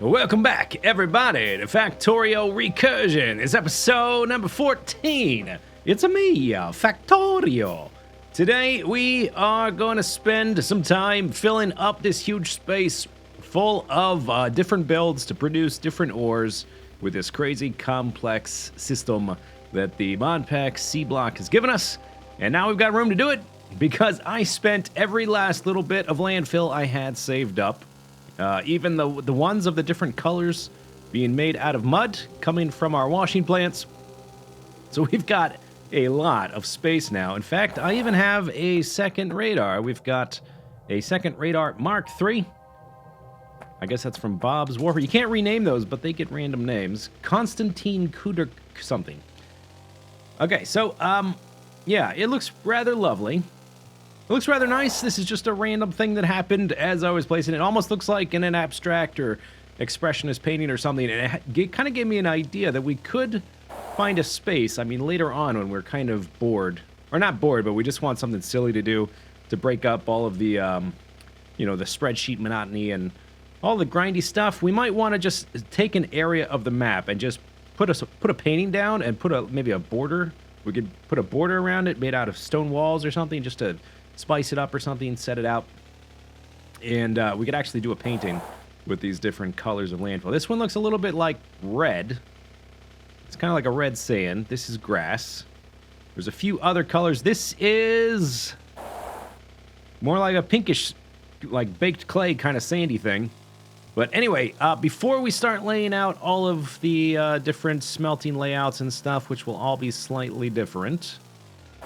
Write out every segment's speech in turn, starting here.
Welcome back, everybody, to Factorio Recursion. It's episode number 14. It's me, Factorio. Today, we are going to spend some time filling up this huge space full of different builds to produce different ores with this crazy complex system that the Modpack C block has given us. And now we've got room to do it because I spent every last little bit of landfill I had saved up. Even the ones of the different colors being made out of mud coming from our washing plants. So we've got a lot of space now. In fact, I even have a second radar. We've got a second radar Mark III. I guess that's from Bob's Warfare. You can't rename those, but they get random names. Konstantin Kuder something. Okay, so, yeah, it looks rather lovely. It looks rather nice. This is just a random thing that happened as I was placing it. It almost looks like in an abstract or expressionist painting or something. And it kind of gave me an idea that we could find a space. I mean, later on when we're kind of bored. Or not bored, but we just want something silly to do to break up all of the, you know, the spreadsheet monotony and all the grindy stuff. We might want to just take an area of the map and just put a painting down and put maybe a border. We could put a border around it made out of stone walls or something just to spice it up or something, set it out. And we could actually do a painting with these different colors of landfill. This one looks a little bit like red. It's kind of like a red sand. This is grass. There's a few other colors. This is more like a pinkish, like baked clay kind of sandy thing. But anyway, before we start laying out all of the different smelting layouts and stuff, which will all be slightly different,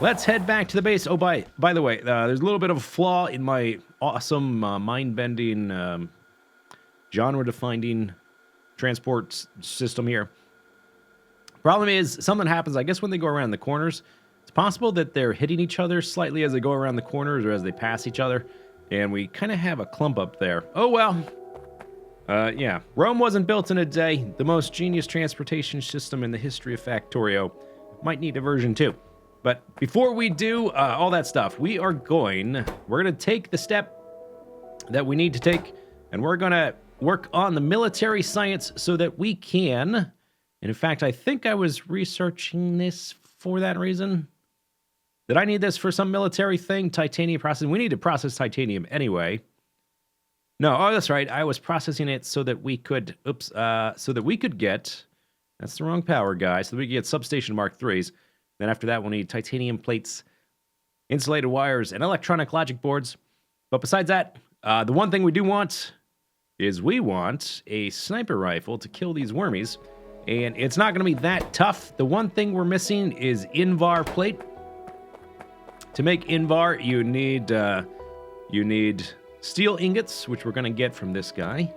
let's head back to the base. Oh, by the way, there's a little bit of a flaw in my awesome, mind-bending, genre-defining transport system here. Problem is, something happens, I guess, when they go around the corners. It's possible that they're hitting each other slightly as they go around the corners or as they pass each other. And we kind of have a clump up there. Oh, well. Yeah. Rome wasn't built in a day. The most genius transportation system in the history of Factorio might need a version 2. But before we do all that stuff, we're gonna take the step that we need to take, and we're gonna work on the military science so that we can, and in fact, I think I was researching this for that reason. Did I need this for some military thing? Titanium processing. We need to process titanium anyway. No, oh, that's right. I was processing it so that we could, so that we could get, that's the wrong power, guys, so that we could get substation Mark IIIs. Then after that, we'll need titanium plates, insulated wires, and electronic logic boards. But besides that, the one thing we do want is we want a sniper rifle to kill these wormies. And it's not going to be that tough. The one thing we're missing is Invar plate. To make Invar, you need steel ingots, which we're going to get from this guy.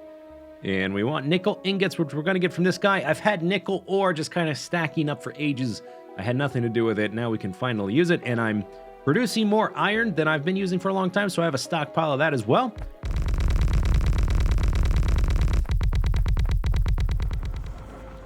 And we want nickel ingots, which we're going to get from this guy. I've had nickel ore just kind of stacking up for ages. I had nothing to do with it. Now we can finally use it, and I'm producing more iron than I've been using for a long time, so I have a stockpile of that as well.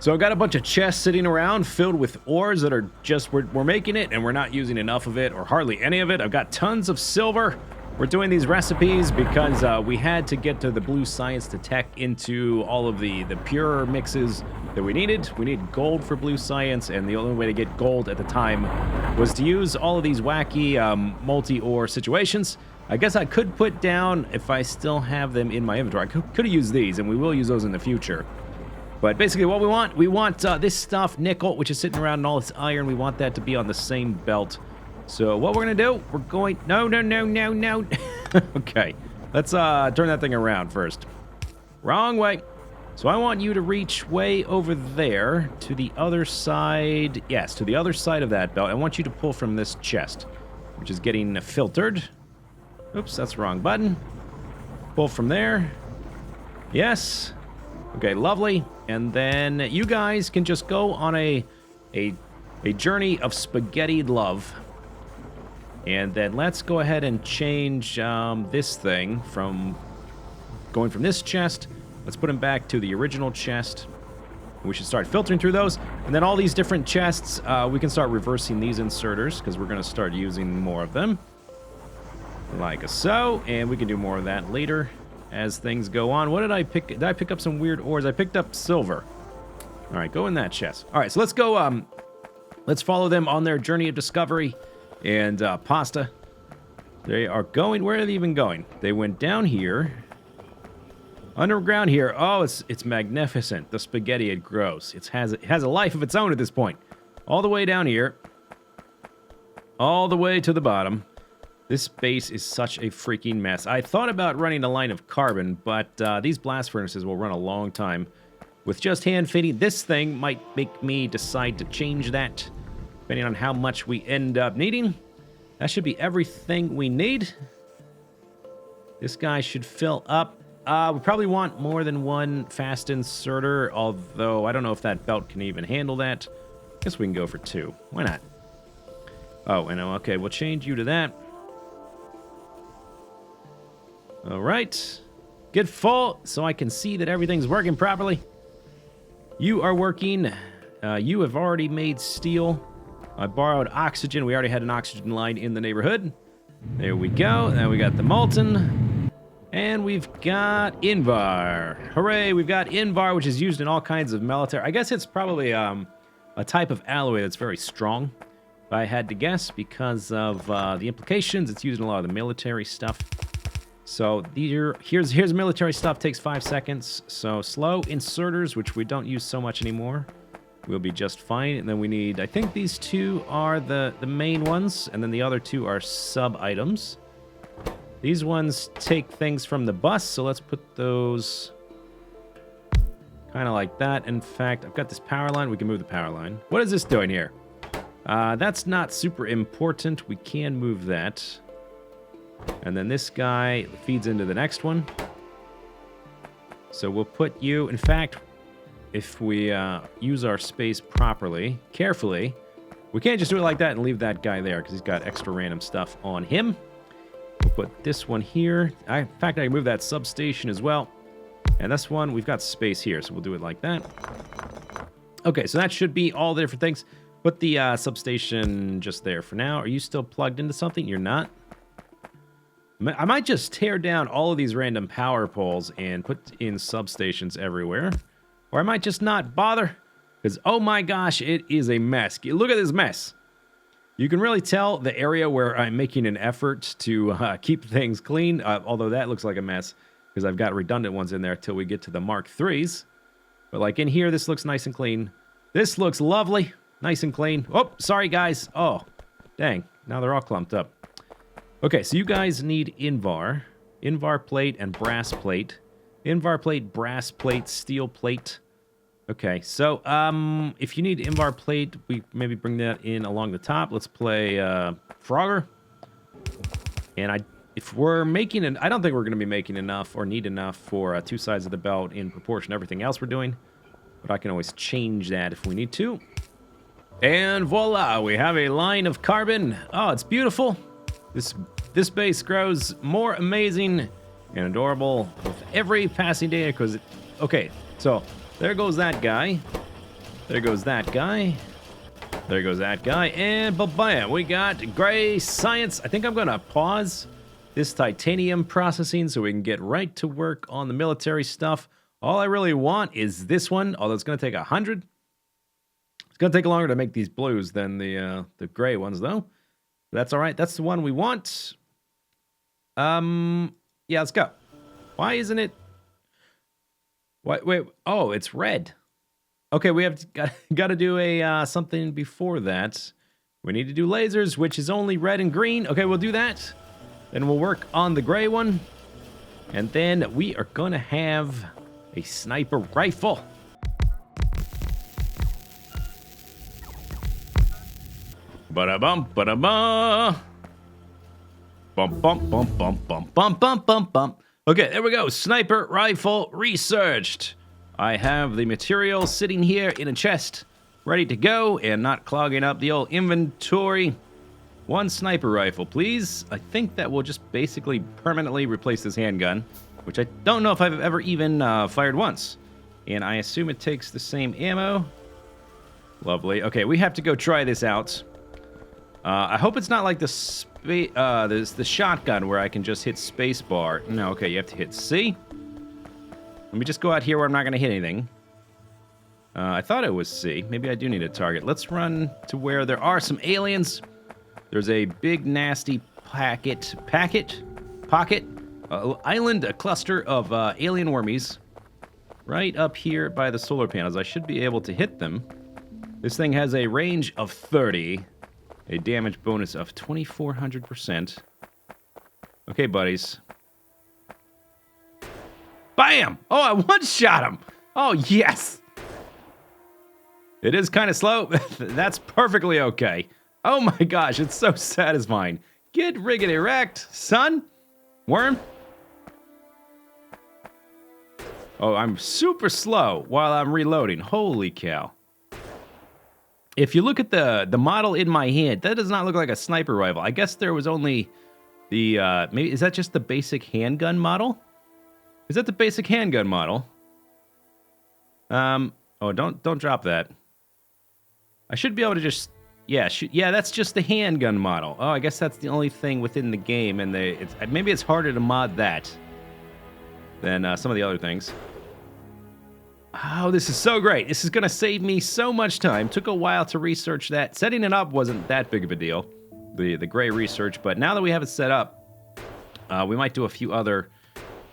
So I've got a bunch of chests sitting around filled with ores that are just, we're making it, and we're not using enough of it, or hardly any of it. I've got tons of silver. We're doing these recipes because we had to get to the blue science to tech into all of the pure mixes that we needed. We needed gold for blue science, and the only way to get gold at the time was to use all of these wacky multi-ore situations. I guess I could put down, if I still have them in my inventory, I could have used these, and we will use those in the future. But basically what we want this stuff, nickel, which is sitting around, and all this iron, we want that to be on the same belt. So what we're going to do, we're going... No. Okay, let's turn that thing around first. Wrong way. So I want you to reach way over there to the other side. Yes, to the other side of that belt. I want you to pull from this chest, which is getting filtered. Oops, that's the wrong button. Pull from there. Yes. Okay, lovely. And then you guys can just go on a journey of spaghetti love. And then let's go ahead and change this thing from going from this chest. Let's put him back to the original chest. We should start filtering through those. And then all these different chests, we can start reversing these inserters because we're going to start using more of them. Like so. And we can do more of that later. as things go on. What did I pick? Did I pick up some weird ores? I picked up silver. All right, go in that chest. All right, so let's go. Let's follow them on their journey of discovery and pasta. They are going. Where are they even going? They went down here. Underground here. Oh, it's magnificent. The spaghetti, it grows. It has a life of its own at this point. All the way down here. All the way to the bottom. This base is such a freaking mess. I thought about running a line of carbon, but these blast furnaces will run a long time. With just hand feeding, this thing might make me decide to change that, depending on how much we end up needing. That should be everything we need. This guy should fill up. We probably want more than one fast inserter, although I don't know if that belt can even handle that. Guess we can go for 2. Why not? Oh, and okay, we'll change you to that. All right. Get full so I can see that everything's working properly. You are working. You have already made steel. I borrowed oxygen. We already had an oxygen line in the neighborhood. There we go. Now we got the molten. And we've got Invar. Hooray, we've got Invar, which is used in all kinds of military. I guess it's probably a type of alloy that's very strong, if I had to guess, because of the implications. It's used in a lot of the military stuff. So here's military stuff, takes 5 seconds. So slow inserters, which we don't use so much anymore, we'll be just fine. And then we need, I think these 2 are the main ones, and then the other 2 are sub-items. These ones take things from the bus, so let's put those kind of like that. In fact, I've got this power line. We can move the power line. What is this doing here? That's not super important. We can move that. And then this guy feeds into the next one. So we'll put you... In fact, if we use our space properly, carefully, we can't just do it like that and leave that guy there, because he's got extra random stuff on him. We'll put this one here. In fact, I can move that substation as well. And this one, we've got space here, so we'll do it like that. Okay, so that should be all the different things. Put the substation just there for now. Are you still plugged into something? You're not? I might just tear down all of these random power poles and put in substations everywhere. Or I might just not bother. Because, oh my gosh, it is a mess. Look at this mess. You can really tell the area where I'm making an effort to keep things clean, although that looks like a mess, because I've got redundant ones in there till we get to the Mark IIIs. But like in here, this looks nice and clean. This looks lovely, nice and clean. Oh, sorry guys. Oh, dang. Now they're all clumped up. Okay, so you guys need Invar. Invar plate and brass plate. Invar plate, brass plate, steel plate. Okay, so if you need Invar plate, we maybe bring that in along the top. Let's play Frogger. And if we're making I don't think we're going to be making enough or need enough for 2 sides of the belt in proportion to everything else we're doing. But I can always change that if we need to. And voila, we have a line of carbon. Oh, it's beautiful. This base grows more amazing and adorable with every passing day. Because okay, so there goes that guy. There goes that guy. There goes that guy. And bam, we got gray science. I think I'm going to pause this titanium processing so we can get right to work on the military stuff. All I really want is this one, although it's going to take 100. It's going to take longer to make these blues than the gray ones, though. That's all right. That's the one we want. Yeah, let's go. Why isn't it? Wait. Oh, it's red. Okay, we have got to do a something before that. We need to do lasers, which is only red and green. Okay, we'll do that. Then we'll work on the gray one. And then we are going to have a sniper rifle. Ba-da-bum, ba-da-ba. Bump, bump, bump, bump, bump, bump, bump, bump, bump. Okay, there we go. Sniper rifle researched. I have the material sitting here in a chest, ready to go and not clogging up the old inventory. 1 sniper rifle, please. I think that will just basically permanently replace this handgun, which I don't know if I've ever even fired once. And I assume it takes the same ammo. Lovely. Okay, we have to go try this out. I hope it's not like the shotgun where I can just hit space bar. No, okay, you have to hit C. Let me just go out here where I'm not going to hit anything. I thought it was C. Maybe I do need a target. Let's run to where there are some aliens. There's a big, nasty pocket, island, a cluster of alien wormies right up here by the solar panels. I should be able to hit them. This thing has a range of 30, a damage bonus of 2,400%. Okay, buddies. Bam! Oh, I one-shot him! Oh, yes! It is kind of slow. That's perfectly okay. Oh my gosh, it's so satisfying. Get riggedy wrecked, son. Worm. Oh, I'm super slow while I'm reloading. Holy cow. If you look at the model in my hand, that does not look like a sniper rifle. I guess there was only the, maybe, is that just the basic handgun model? Is that the basic handgun model? Oh, don't drop that. I should be able to just, yeah, that's just the handgun model. Oh, I guess that's the only thing within the game, and maybe it's harder to mod that than some of the other things. Oh, this is so great. This is going to save me so much time. Took a while to research that. Setting it up wasn't that big of a deal, the gray research, but now that we have it set up, we might do a few other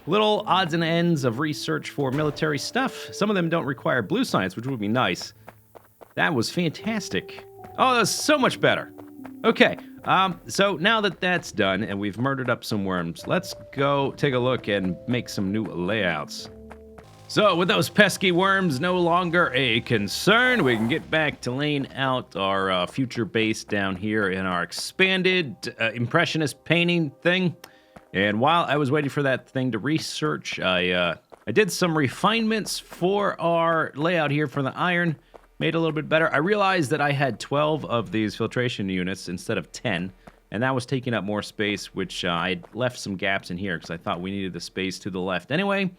little odds and ends of research for military stuff. Some of them don't require blue science, which would be nice. That was fantastic. Oh, that's so much better. Okay, so now that that's done and we've murdered up some worms, let's go take a look and make some new layouts. So with those pesky worms no longer a concern, we can get back to laying out our future base down here in our expanded impressionist painting thing. And while I was waiting for that thing to research, I did some refinements for our layout here for the iron. Made it a little bit better. I realized that I had 12 of these filtration units instead of 10, and that was taking up more space, which I left some gaps in here because I thought we needed the space to the left. Anyway,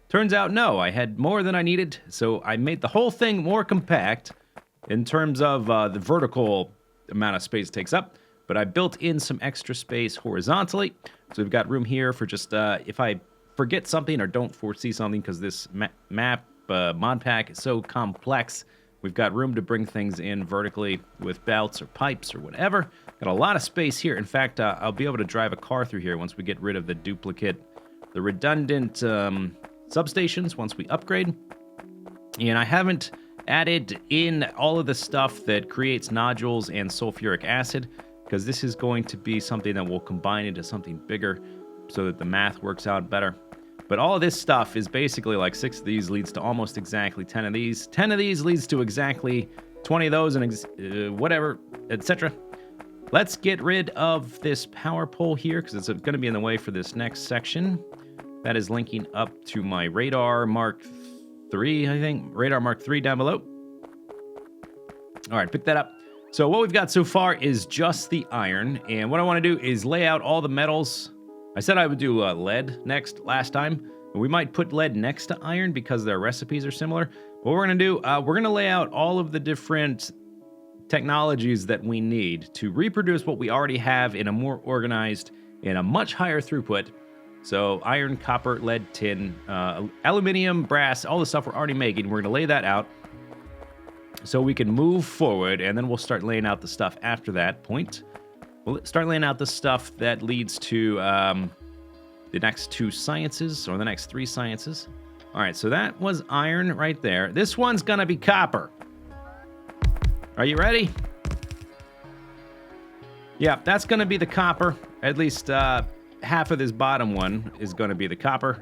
turns out no, I had more than I needed, so I made the whole thing more compact in terms of the vertical amount of space it takes up, but I built in some extra space horizontally, so we've got room here for just, if I forget something or don't foresee something because this map, Modpack is so complex, we've got room to bring things in vertically with belts or pipes or whatever. Got a lot of space here. In fact, I'll be able to drive a car through here once we get rid of the redundant substations once we upgrade. And I haven't added in all of the stuff that creates nodules and sulfuric acid because this is going to be something that will combine into something bigger so that the math works out better. But all of this stuff is basically like 6 of these leads to almost exactly 10 of these. 10 of these leads to exactly 20 of those and whatever, etc. Let's get rid of this power pole here because it's going to be in the way for this next section. That is linking up to my radar Mark III, I think. Radar Mark III down below. All right, pick that up. So what we've got so far is just the iron. And what I want to do is lay out all the metals. I said I would do lead next last time. We might put lead next to iron because their recipes are similar. What we're going to do, we're going to lay out all of the different technologies that we need to reproduce what we already have in a more organized and a much higher throughput. So iron, copper, lead, tin, aluminum, brass, all the stuff we're already making, we're going to lay that out so we can move forward, and then we'll start laying out the stuff after that point. We'll start laying out the stuff that leads to the next 2 sciences, or the next 3 sciences. All right, so that was iron right there. This one's going to be copper. Are you ready? Yeah, that's going to be the copper. At least half of this bottom one is going to be the copper.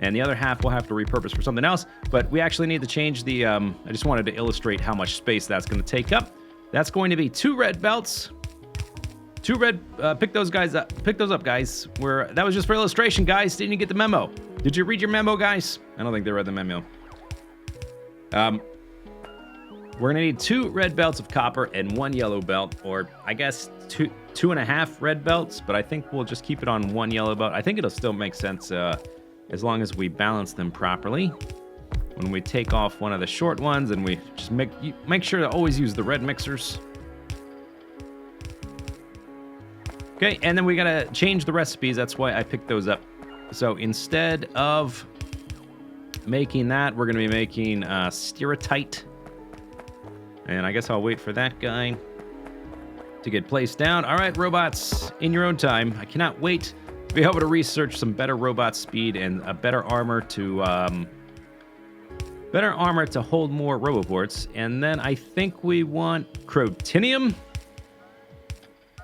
And the other half we'll have to repurpose for something else. But we actually need to change the... I just wanted to illustrate how much space that's going to take up. That's going to be 2 red belts. 2 red, pick those guys up. Pick those up, guys. That was just for illustration, guys. Didn't you get the memo? Did you read your memo, guys? I don't think they read the memo. We're gonna need 2 red belts of copper and 1 yellow belt, or I guess 2.5 red belts, but I think we'll just keep it on 1 yellow belt. I think it'll still make sense as long as we balance them properly. When we take off one of the short ones and we just make sure to always use the red mixers. Okay, and then we gotta change the recipes. That's why I picked those up. So instead of making that, we're gonna be making steatite. And I guess I'll wait for that guy to get placed down. All right, robots, in your own time. I cannot wait to be able to research some better robot speed and a better armor to hold more roboports. And then I think we want crotinium.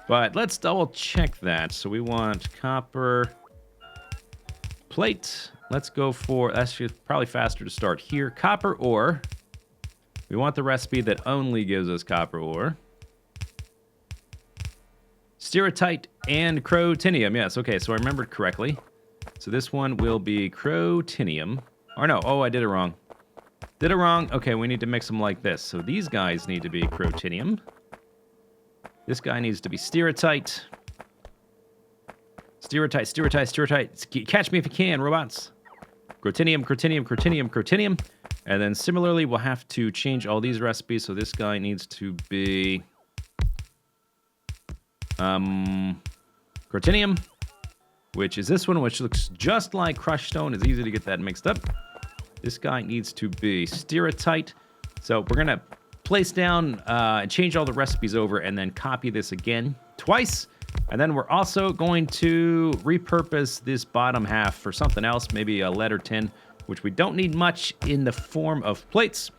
But let's double check that. So we want copper plate. Let's go for, that's just probably faster to start here. Copper ore. We want the recipe that only gives us copper ore. Steatite and crotinium. Yes, okay, so I remembered correctly. So this one will be crotinium. Or no, oh, I did it wrong. Did it wrong. Okay, we need to mix them like this. So these guys need to be crotinium. This guy needs to be steatite. Steatite. Catch me if you can, robots. Crotinium. And then similarly, we'll have to change all these recipes. So this guy needs to be crotinium, which is this one, which looks just like crushed stone. It's easy to get that mixed up. This guy needs to be steatite. So we're gonna place down and change all the recipes over and then copy this again twice. And then we're also going to repurpose this bottom half for something else, maybe a lead or tin, which we don't need much in the form of plates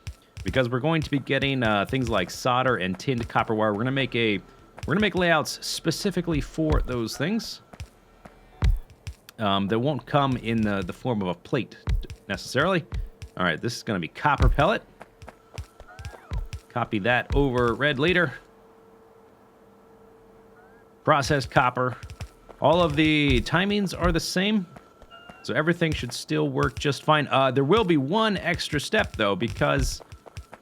because we're going to be getting things like solder and tinned copper wire. We're gonna make layouts specifically for those things. That won't come in the form of a plate necessarily. All right, this is gonna be copper pellet. Copy that over red later. Processed copper. All of the timings are the same, so everything should still work just fine. There will be one extra step, though, because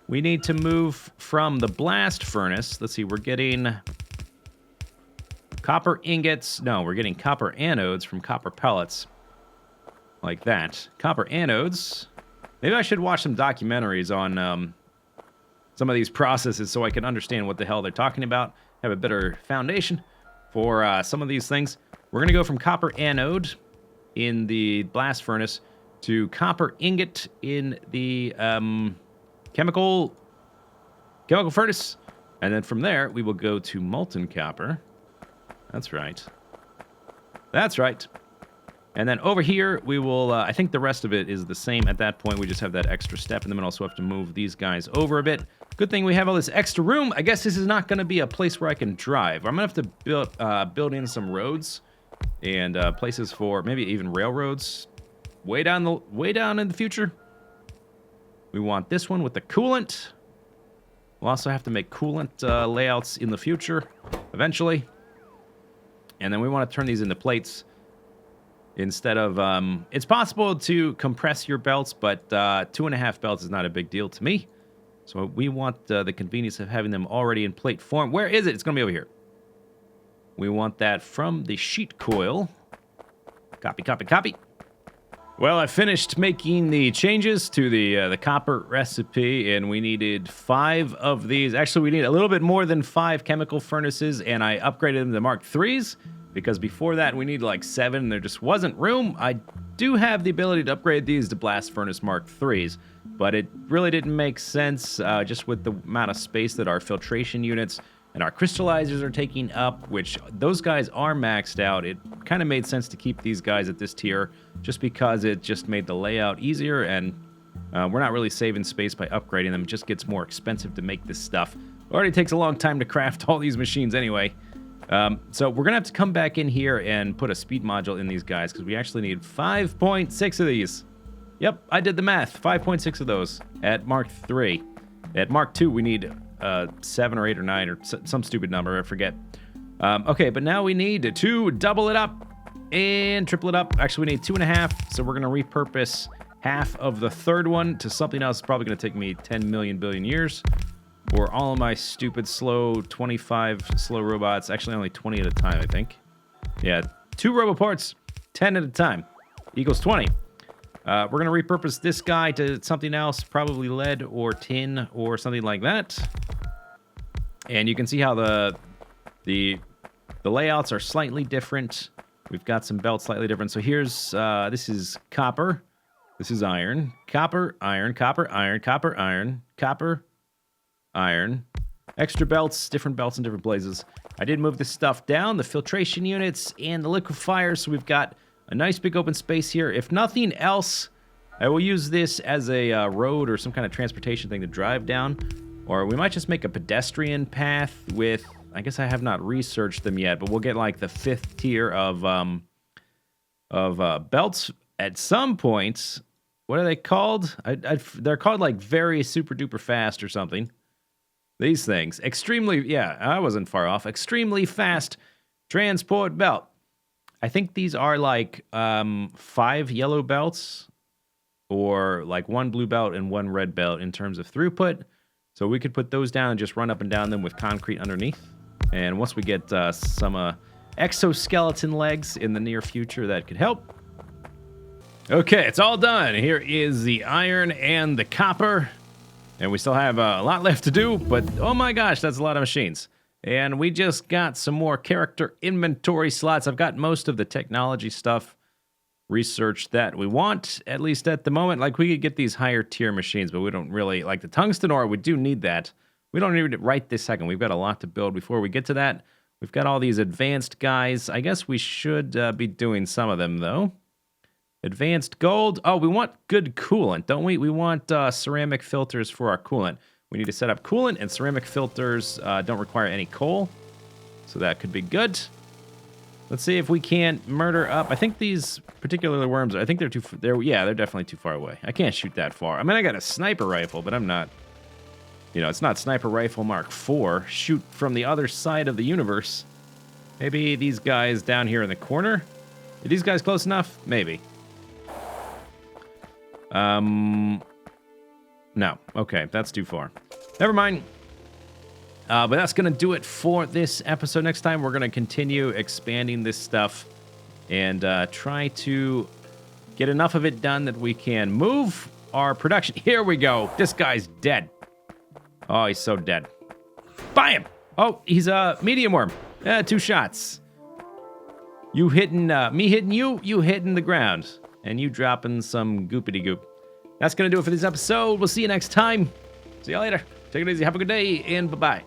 we need to move from the blast furnace. Let's see, we're getting copper ingots. No, we're getting copper anodes from copper pellets. Like that. Copper anodes. Maybe I should watch some documentaries on some of these processes so I can understand what the hell they're talking about, have a better foundation for some of these things. We're going to go from copper anode in the blast furnace to copper ingot in the chemical furnace. And then from there, we will go to molten copper. That's right. That's right. And then over here, we will, I think the rest of it is the same at that point. We just have that extra step, and then we also have to move these guys over a bit. Good thing we have all this extra room. I guess this is not going to be a place where I can drive. I'm going to have to build in some roads and places for maybe even railroads way down in the future. We want this one with the coolant. We'll also have to make coolant layouts in the future, eventually. And then we want to turn these into plates. Instead of, it's possible to compress your belts, but 2.5 belts is not a big deal to me. So we want the convenience of having them already in plate form. Where is it? It's going to be over here. We want that from the sheet coil. Copy. Well, I finished making the changes to the copper recipe, and we needed 5 of these. Actually, we need a little bit more than 5 chemical furnaces, and I upgraded them to Mark IIIs. Because before that, we needed like 7, and there just wasn't room. I do have the ability to upgrade these to Blast Furnace Mark IIIs, but it really didn't make sense just with the amount of space that our filtration units and our crystallizers are taking up, which those guys are maxed out. It kind of made sense to keep these guys at this tier just because it just made the layout easier, and we're not really saving space by upgrading them. It just gets more expensive to make this stuff. It already takes a long time to craft all these machines anyway. So we're going to have to come back in here and put a speed module in these guys because we actually need 5.6 of these. Yep, I did the math. 5.6 of those at Mark III. At Mark II, we need 7 or 8 or 9 or some stupid number. I forget. Okay, but now we need to double it up and triple it up. Actually, we need 2.5, so we're going to repurpose half of the third one to something else. It's probably going to take me 10 million billion years. Or all of my stupid slow 25 slow robots. Actually, only 20 at a time, I think. Yeah, 2 roboports, 10 at a time, equals 20. We're going to repurpose this guy to something else, probably lead or tin or something like that. And you can see how the The layouts are slightly different. We've got some belts slightly different. So here's, this is copper. This is iron. Copper, iron, copper, iron, copper, iron, copper, iron. Extra belts, different belts in different places. I did move this stuff down, the filtration units and the liquefier, so we've got a nice big open space here. If nothing else, I will use this as a road or some kind of transportation thing to drive down. Or we might just make a pedestrian path with, I guess I have not researched them yet, but we'll get like the 5th tier of belts at some point. What are they called? They're called like very super duper fast or something. These things. Extremely, yeah, I wasn't far off. Extremely fast transport belt. I think these are like 5 yellow belts or like 1 blue belt and 1 red belt in terms of throughput. So we could put those down and just run up and down them with concrete underneath. And once we get some exoskeleton legs in the near future, that could help. Okay, it's all done. Here is the iron and the copper. And we still have a lot left to do, but oh my gosh, that's a lot of machines. And we just got some more character inventory slots. I've got most of the technology stuff researched that we want, at least at the moment. Like, we could get these higher tier machines, but we don't really, like the tungsten ore, we do need that. We don't need it right this second. We've got a lot to build before we get to that. We've got all these advanced guys. I guess we should be doing some of them, though. Advanced gold. Oh, we want good coolant, don't we? We want ceramic filters for our coolant. We need to set up coolant, and ceramic filters don't require any coal. So that could be good. Let's see if we can't murder up. I think these particular worms, I think they're they're definitely too far away. I can't shoot that far. I mean, I got a sniper rifle, but I'm not, you know, it's not Sniper Rifle Mark IV. Shoot from the other side of the universe. Maybe these guys down here in the corner? Are these guys close enough? Maybe. No. Okay, that's too far. Never mind. But that's going to do it for this episode. Next time, we're going to continue expanding this stuff and try to get enough of it done that we can move our production. Here we go. This guy's dead. Oh, he's so dead. Buy him. Oh, he's a medium worm. 2 shots. You hitting, me hitting you, you hitting the ground. And you dropping some goopity goop. That's going to do it for this episode. We'll see you next time. See you later. Take it easy. Have a good day, and bye-bye.